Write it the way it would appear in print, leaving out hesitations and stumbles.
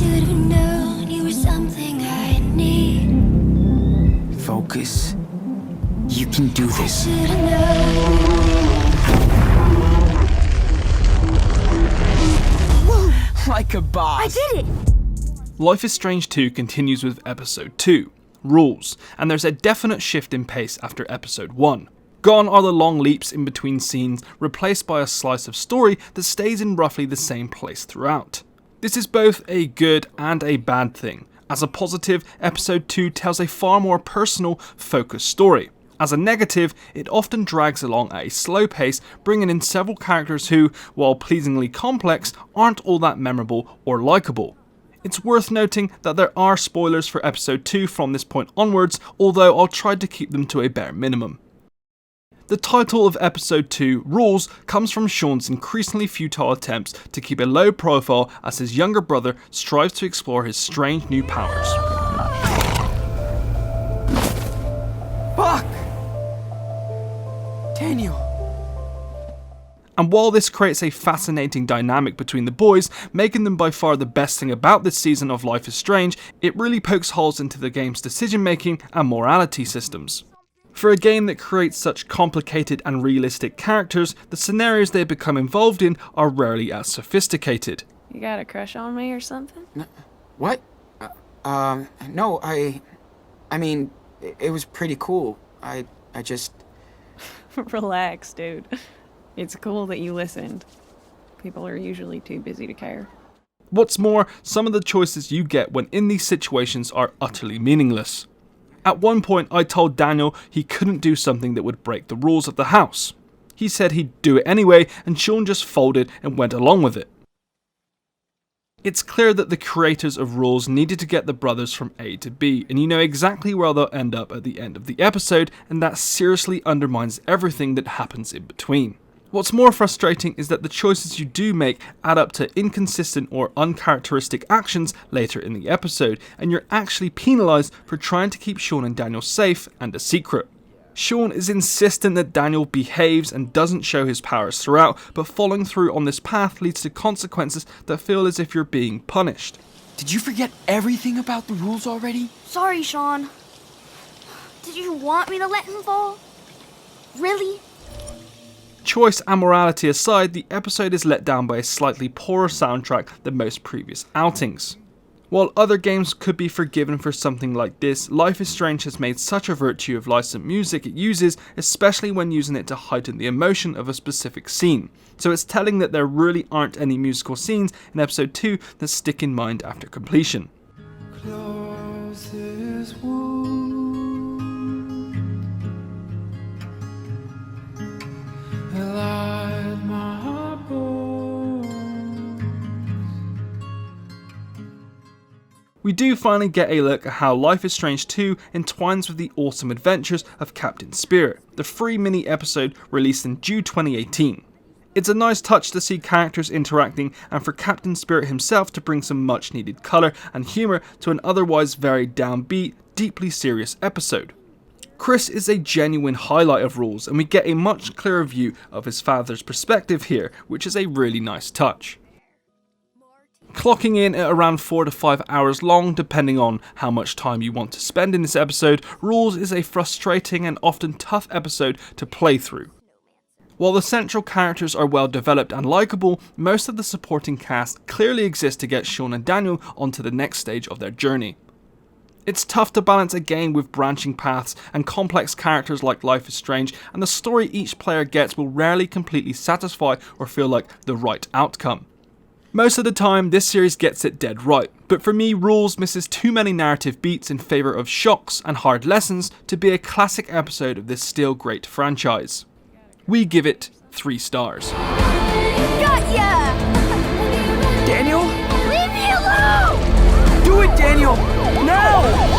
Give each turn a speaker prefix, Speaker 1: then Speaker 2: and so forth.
Speaker 1: should've known you were something I need.
Speaker 2: Focus. You can do this.
Speaker 1: Should've known.
Speaker 2: Like a boss.
Speaker 3: I did it!
Speaker 4: Life is Strange 2 continues with Episode 2, Rules, and there's a definite shift in pace after Episode 1. Gone are the long leaps in between scenes, replaced by a slice of story that stays in roughly the same place throughout. This is both a good and a bad thing. As a positive, Episode 2 tells a far more personal, focused story. As a negative, it often drags along at a slow pace, bringing in several characters who, while pleasingly complex, aren't all that memorable or likeable. It's worth noting that there are spoilers for Episode 2 from this point onwards, although I'll try to keep them to a bare minimum. The title of Episode 2, Rules, comes from Sean's increasingly futile attempts to keep a low profile as his younger brother strives to explore his strange new powers.
Speaker 2: Fuck! Daniel.
Speaker 4: And while this creates a fascinating dynamic between the boys, making them by far the best thing about this season of Life is Strange, it really pokes holes into the game's decision making and morality systems. For a game that creates such complicated and realistic characters, the scenarios they become involved in are rarely as sophisticated.
Speaker 3: You got a crush on me or something?
Speaker 2: What? No, I mean, it was pretty cool. I just...
Speaker 3: Relax, dude. It's cool that you listened. People are usually too busy to care.
Speaker 4: What's more, some of the choices you get when in these situations are utterly meaningless. At one point, I told Daniel he couldn't do something that would break the rules of the house. He said he'd do it anyway, and Sean just folded and went along with it. It's clear that the creators of Rules needed to get the brothers from A to B, and you know exactly where they'll end up at the end of the episode, and that seriously undermines everything that happens in between. What's more frustrating is that the choices you do make add up to inconsistent or uncharacteristic actions later in the episode, and you're actually penalised for trying to keep Sean and Daniel safe and a secret. Sean is insistent that Daniel behaves and doesn't show his powers throughout, but following through on this path leads to consequences that feel as if you're being punished.
Speaker 2: Did you forget everything about the rules already?
Speaker 5: Sorry, Sean. Did you want me to let him fall? Really?
Speaker 4: Choice and morality aside, the episode is let down by a slightly poorer soundtrack than most previous outings. While other games could be forgiven for something like this, Life is Strange has made such a virtue of licensed music it uses, especially when using it to heighten the emotion of a specific scene. So it's telling that there really aren't any musical scenes in Episode 2 that stick in mind after completion.
Speaker 6: Close this wound. Light my bones.
Speaker 4: We do finally get a look at how Life is Strange 2 entwines with the awesome adventures of Captain Spirit, the free mini episode released in June 2018. It's a nice touch to see characters interacting and for Captain Spirit himself to bring some much needed colour and humour to an otherwise very downbeat, deeply serious episode. Chris is a genuine highlight of Rules, and we get a much clearer view of his father's perspective here, which is a really nice touch. Clocking in at around 4 to 5 hours long, depending on how much time you want to spend in this episode, Rules is a frustrating and often tough episode to play through. While the central characters are well developed and likeable, most of the supporting cast clearly exists to get Sean and Daniel onto the next stage of their journey. It's tough to balance a game with branching paths and complex characters like Life is Strange, and the story each player gets will rarely completely satisfy or feel like the right outcome. Most of the time, this series gets it dead right, but for me, Rules misses too many narrative beats in favour of shocks and hard lessons to be a classic episode of this still great franchise. We give it 3 stars.
Speaker 5: Got ya!
Speaker 2: Daniel?
Speaker 5: Leave me alone!
Speaker 2: Do it, Daniel! Now!